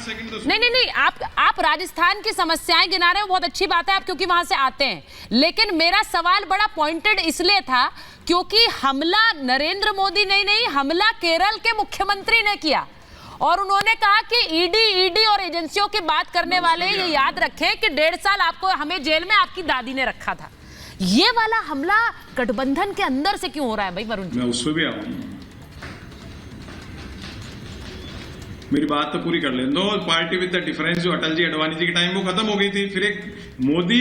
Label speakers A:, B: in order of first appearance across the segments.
A: Second तो
B: नहीं नहीं नहीं, आप राजस्थान की समस्याएं गिना रहे हो, बहुत अच्छी बात है आप क्योंकि वहां से आते हैं, लेकिन मेरा सवाल बड़ा पॉइंटेड इसलिए था क्योंकि हमला नरेंद्र मोदी ने नहीं, हमला केरल के मुख्यमंत्री ने किया और उन्होंने कहा कि ईडी और एजेंसियों की बात करने वाले ये याद रखें कि 1.5 साल आपको हमें जेल में आपकी दादी ने रखा था। ये वाला हमला गठबंधन के अंदर से क्यों हो रहा है भाई वरुण जी?
A: मैं उस पर भी आऊंगा, मेरी बात तो पूरी कर लेने दो। पार्टी विद द डिफरेंस जो अटल जी अडवाणी जी के टाइम वो खत्म हो गई थी, फिर एक मोदी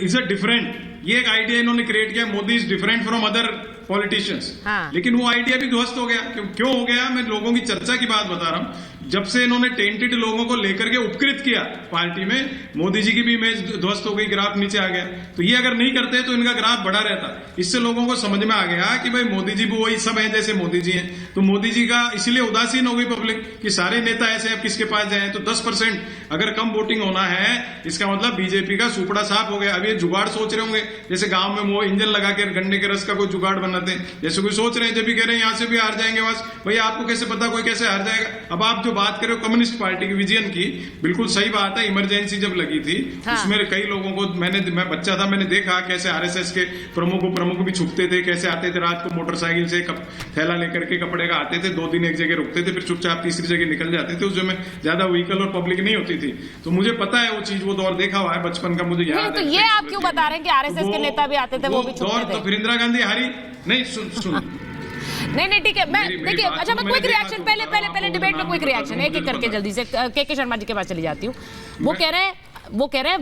A: इज अ डिफरेंट, ये एक आइडिया इन्होंने क्रिएट किया, Modi is different from other politicians. लेकिन वो आइडिया भी ध्वस्त हो गया। क्यों हो गया? मैं लोगों की चर्चा की बात बता रहा हूं। जब से इन्होंने टेंटेड लोगों को लेकर के उपकृत किया पार्टी में, मोदी जी की भी इमेज ध्वस्त हो गई, ग्राफ नीचे आ गया। तो ये अगर नहीं करते तो इनका ग्राफ बढ़ा रहता। इससे लोगों को समझ में आ गया कि भाई मोदी जी भी वही सब है जैसे मोदी जी हैं, तो मोदी जी का इसलिए उदासीन हो गई पब्लिक कि सारे नेता ऐसे अब किसके पास जाए। तो 10% अगर कम वोटिंग होना है, इसका मतलब बीजेपी का सुपड़ा साफ हो गया। अब ये जुगाड़ सोच रहे होंगे, जैसे गांव में वो इंजन लगा के गन्ने के रस का कोई जुगाड़ बनाते हैं, जैसे कोई सोच रहे हैं, जब भी कह रहे हैं यहां से भी हार जाएंगे बस। भाई आपको कैसे पता कोई कैसे हार जाएगा? अब आप जो बात कर रहे हो कम्युनिस्ट पार्टी की विजन की, बिल्कुल सही बात है। इमरजेंसी जब लगी थी उसमें कई लोगों को मैं बच्चा था, मैंने देखा कैसे आरएसएस के प्रमुख भी छुपते थे, कैसे आते थे रात को मोटरसाइकिल से थैला लेकर के कपड़े का आते थे, 2 दिन एक जगह रुकते थे, फिर चुपचाप तीसरी जगह निकल जाते थे। उस समय ज्यादा व्हीकल और पब्लिक नहीं होती थी, तो मुझे पता है वो चीज, वो दौर देखा हुआ है बचपन का, मुझे याद है।
B: तो ये आप क्यों बता रहे हैं कि आरएसएस के नेता भी आते थे, वो भी छुपते थे?
A: तो फिर इंदिरा गांधी हारी नहीं। सुन
B: नहीं ठीक है, मैं देखिए, अच्छा मैं क्विक रिएक्शन, पहले डिबेट में क्विक रिएक्शन एक करके जल्दी से के शर्मा जी के पास चली जाती हूँ। वो कह रहे हैं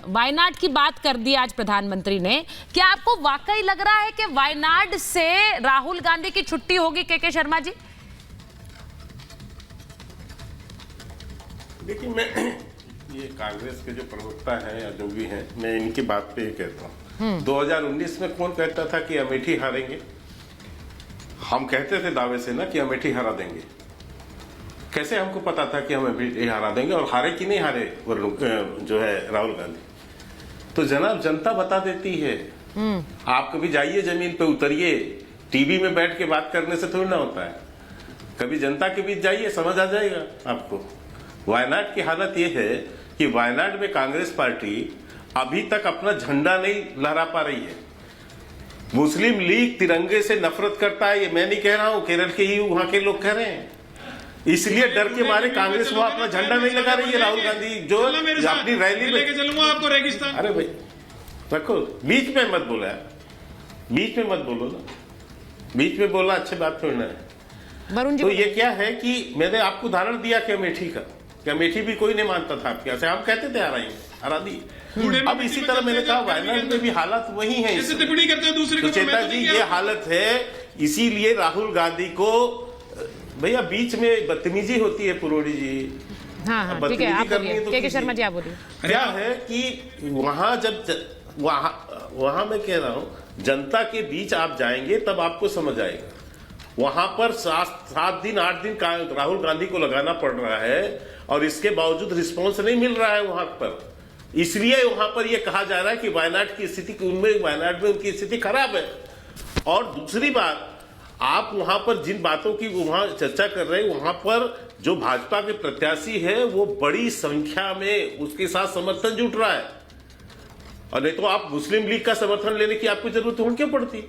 B: वायनाड की बात कर दी आज प्रधानमंत्री ने। क्या आपको वाकई लग रहा है कि वायनाड से राहुल गांधी की छुट्टी होगी? के शर्मा जी,
C: देखिए, मैं ये कांग्रेस के जो प्रवक्ता हैं या जो भी हैं, मैं इनकी बात पे ये कहता हूँ, 2019 में कौन कहता था कि अमेठी हारेंगे? हम कहते थे दावे से ना कि अमेठी हरा देंगे। कैसे हमको पता था कि हम अमेठी हरा देंगे, और हारे कि नहीं हारे जो है राहुल गांधी? तो जनाब जनता बता देती है। आप कभी जाइए जमीन पे, उतरिए, टीवी में बैठ के बात करने से थोड़ी ना होता है। कभी जनता के बीच जाइए, समझ आ जाएगा आपको। वायनाड की हालत यह है कि वायनाड में कांग्रेस पार्टी अभी तक अपना झंडा नहीं लहरा पा रही है। मुस्लिम लीग तिरंगे से नफरत करता है, ये मैं नहीं कह रहा हूं, केरल के ही वहां के लोग कह रहे हैं। इसलिए डर के मारे कांग्रेस वहां अपना झंडा नहीं लगा रही है। राहुल गांधी जो अपनी रैली में
A: चलूंगा आपको रेगिस्तान।
C: अरे भाई रखो, बीच में मत बोला, बीच में मत बोलो ना, बीच में बोलना अच्छी बात थोड़ी ना है। तो ये क्या है कि मैंने आपको उदाहरण दिया कि अमेठी का, कि अमेठी भी कोई नहीं मानता था आपके यहाँ, हम कहते थे हरा दी। अब इसी तरह मैंने कहा वायनाड में भी हालत वही है। सुचेता जी, ये हालत है, इसीलिए राहुल गांधी को, भैया बीच में बदतमीजी होती है पुरोड़ी जी।
B: हाँ, ठीक है, आप बोलिए, के शर्मा जी आप बोलिए।
C: क्या है कि वहां जब वहां मैं कह रहा हूं, जनता के बीच आप जाएंगे तब आपको समझ आएगा। वहां पर 7 दिन 8 दिन राहुल गांधी को लगाना पड़ रहा है और इसके बावजूद रिस्पॉन्स नहीं मिल रहा है वहां पर। इसलिए वहां पर यह कहा जा रहा है कि वायनाड की स्थिति, वायनाड में उनकी स्थिति खराब है। और दूसरी बात, आप वहां पर जिन बातों की वहां चर्चा कर रहे हैं, वहां पर जो भाजपा के प्रत्याशी है वो बड़ी संख्या में उसके साथ समर्थन जुट रहा है। और नहीं तो आप मुस्लिम लीग का समर्थन लेने की आपको जरूरत उड़ क्यों पड़ती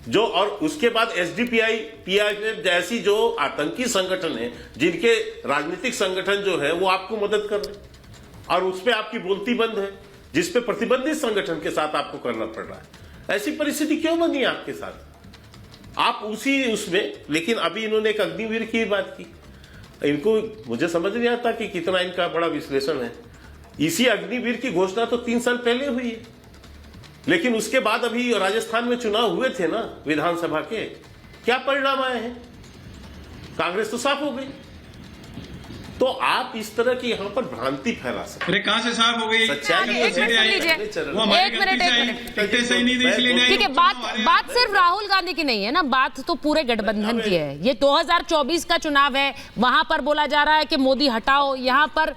C: जो? और उसके बाद एसडीपीआई पीआईएम जैसी जो आतंकी संगठन है, जिनके राजनीतिक संगठन जो है वो आपको मदद कर रहे हैं, और उस पर आपकी बोलती बंद है, जिसपे प्रतिबंधित संगठन के साथ आपको करना पड़ रहा है। ऐसी परिस्थिति क्यों बनी आपके साथ? आप उसी उसमें, लेकिन अभी इन्होंने एक अग्निवीर की बात की। इनको मुझे समझ नहीं आता कि कितना इनका बड़ा विश्लेषण है। इसी अग्निवीर की घोषणा तो 3 साल पहले हुई है, लेकिन उसके बाद अभी राजस्थान में चुनाव हुए थे ना विधानसभा के, क्या परिणाम आए हैं? कांग्रेस तो साफ हो गई। तो आप इस तरह की यहाँ पर भ्रांति फैला सकते।
A: अरे कहां से साफ हो गई?
B: ठीक है, बात सिर्फ राहुल गांधी की नहीं है ना, बात तो पूरे गठबंधन की है। ये 2024 का चुनाव है, वहां पर बोला जा रहा है कि मोदी हटाओ, यहाँ पर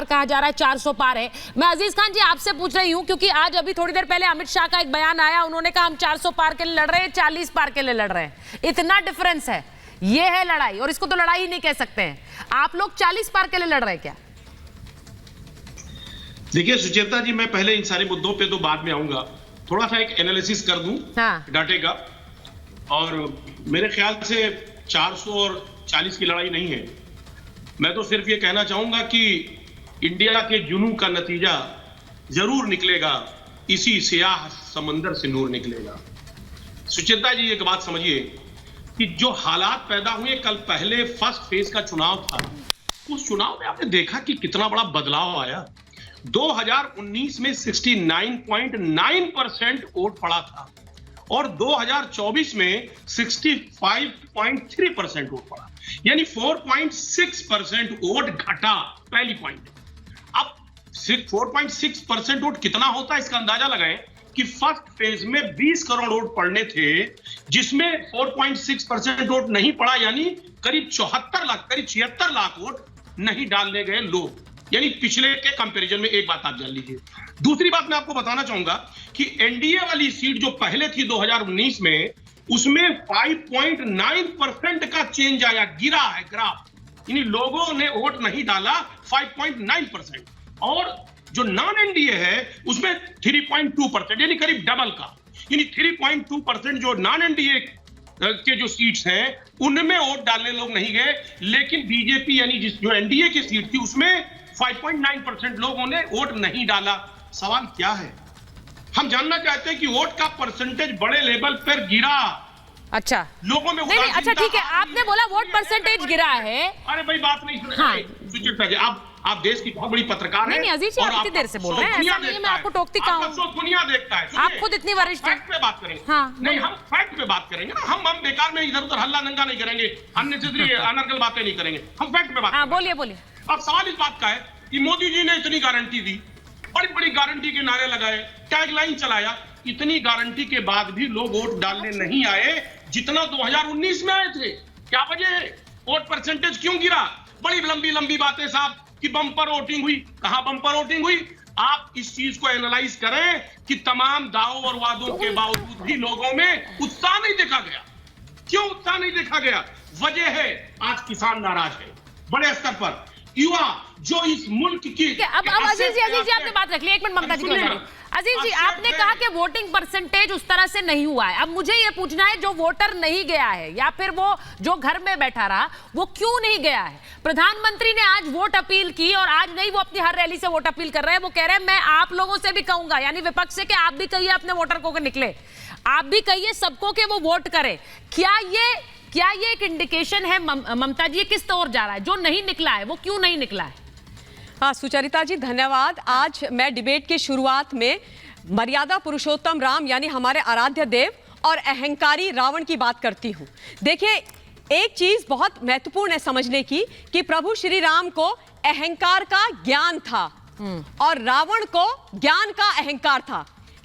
B: कहा जा रहा है 400 पार है। मैं अजीज खान जी आपसे पूछ रही हूँ, क्योंकि आज अभी थोड़ी देर पहले अमित शाह का एक बयान आया, उन्होंने कहा हम 400 पार के लिए लड़ रहे हैं, 40 पार के लिए लड़ रहे हैं। इतना डिफरेंस है, ये है लड़ाई, और इसको तो लड़ाई ही नहीं कह सकते हैं। आप लोग 40 पार के लिए लड़ रहे हैं क्या?
D: देखिए सुचेता जी, मैं पहले इन सारे मुद्दों पे तो बाद में आऊंगा, थोड़ा सा एक एनालिसिस कर दूं
B: हाँ।
D: डाटे का। और मेरे ख्याल से 400 और 40 की लड़ाई नहीं है। मैं तो सिर्फ ये कहना चाहूंगा कि इंडिया के जुनून का नतीजा जरूर निकलेगा, इसी सियाह समंदर से नूर निकलेगा। सुचेता जी एक बात समझिए कि जो हालात पैदा हुए कल, पहले फर्स्ट फेज का चुनाव था, उस चुनाव में आपने देखा कि कितना बड़ा बदलाव आया। 2019 में 69.9% वोट पड़ा था और 2024 में 65.3% वोट पड़ा, यानी 4.6% वोट घटा। पहली पॉइंट। अब 4.6% वोट कितना होता है इसका अंदाजा लगाएं कि फर्स्ट फेज में 20 करोड़ वोट पड़ने थे, जिसमें 4.6% वोट नहीं पड़ा, यानी करीब 74 लाख, करीब 76 लाख वोट नहीं डालने गए लोग, यानी पिछले के कंपैरिजन में। एक बात आप जान लीजिए। दूसरी बात मैं आपको बताना चाहूंगा कि एनडीए वाली सीट जो पहले थी 2019 में, उसमें 5.9% का चेंज आया, गिरा है ग्राफ, यानी लोगों ने वोट नहीं डाला 5.9%। और जो नॉन एनडीए है उसमें 3.2%, यानी करीब डबल का, यानी 3.2% जो नॉन एनडीए के जो सीट्स हैं उनमें वोट डालने लोग नहीं गए, लेकिन बीजेपी यानी जो एनडीए की सीट थी उसमें 5.9% लोगों ने वोट नहीं डाला। सवाल क्या है? हम जानना चाहते हैं कि वोट का परसेंटेज बड़े लेवल पर गिरा।
B: अच्छा,
D: लोगों में
B: नहीं, अच्छा ठीक है, आपने बोला वोट परसेंटेज गिरा है।
D: अरे भाई बात नहीं सुन
B: हाँ।
D: सुचित्रा जी, आप देश की बहुत बड़ी पत्रकार हैं।
B: नहीं अजीज जी, आप इतनी देर से बोल रहे हैं, ऐसा नहीं है मैं आपको टोकती कहाँ हूँ।
D: दुनिया देखता है,
B: आप खुद इतनी वरिष्ठ हैं।
D: फैक्ट पे बात करेंगे।
B: हाँ,
D: नहीं, हम फैक्ट पे बात करेंगे ना। हम बेकार में इधर उधर हल्ला नंगा नहीं करेंगे, अननेसेसरी अनर्गल बातें नहीं करेंगे, हम फैक्ट पे बात।
B: हाँ, बोलिए बोलिए।
D: अब सवाल इस बात का है कि मोदी जी ने इतनी गारंटी दी, बड़ी बड़ी गारंटी के नारे लगाए, टैगलाइन चलाया, इतनी गारंटी के बाद भी लोग वोट डालने नहीं आए जितना 2019 में आए थे। क्या वजह है? वोट परसेंटेज क्यों गिरा? बड़ी लंबी लंबी बातें साहब कि बम्पर वोटिंग हुई। कहां बम्पर वोटिंग हुई? आप इस चीज को एनालाइज करें कि तमाम दावों और वादों के बावजूद भी लोगों में उत्साह नहीं देखा गया। क्यों उत्साह नहीं देखा गया? वजह है आज किसान नाराज है बड़े स्तर पर, युवा जो इस मुल्क की।
B: अब अजीज जी आपने बात रख ली, एक मिनट ममता जी को अजीज जी, आपने कहा कि वोटिंग परसेंटेज उस तरह से नहीं हुआ है। अब मुझे ये पूछना है, जो वोटर नहीं गया है या फिर वो जो घर में बैठा रहा, वो क्यों नहीं गया है? प्रधानमंत्री ने आज वोट अपील की, और आज नहीं वो अपनी हर रैली से वोट अपील कर रहे हैं, वो कह रहे हैं मैं आप लोगों से भी कहूंगा, यानी विपक्ष से, कि आप भी कहिए अपने वोटर को निकले, आप भी कहिए सबको कि वो वोट करे। क्या ये एक इंडिकेशन है ममता जी, किस ओर जा रहा है? जो नहीं निकला है वो क्यों नहीं निकला है?
E: हाँ सुचरिता जी धन्यवाद। आज मैं डिबेट की शुरुआत में मर्यादा पुरुषोत्तम राम यानी हमारे आराध्य देव और अहंकारी रावण की बात करती हूँ। देखिए, एक चीज बहुत महत्वपूर्ण है समझने की कि प्रभु श्री राम को अहंकार का ज्ञान था और रावण को ज्ञान का अहंकार था।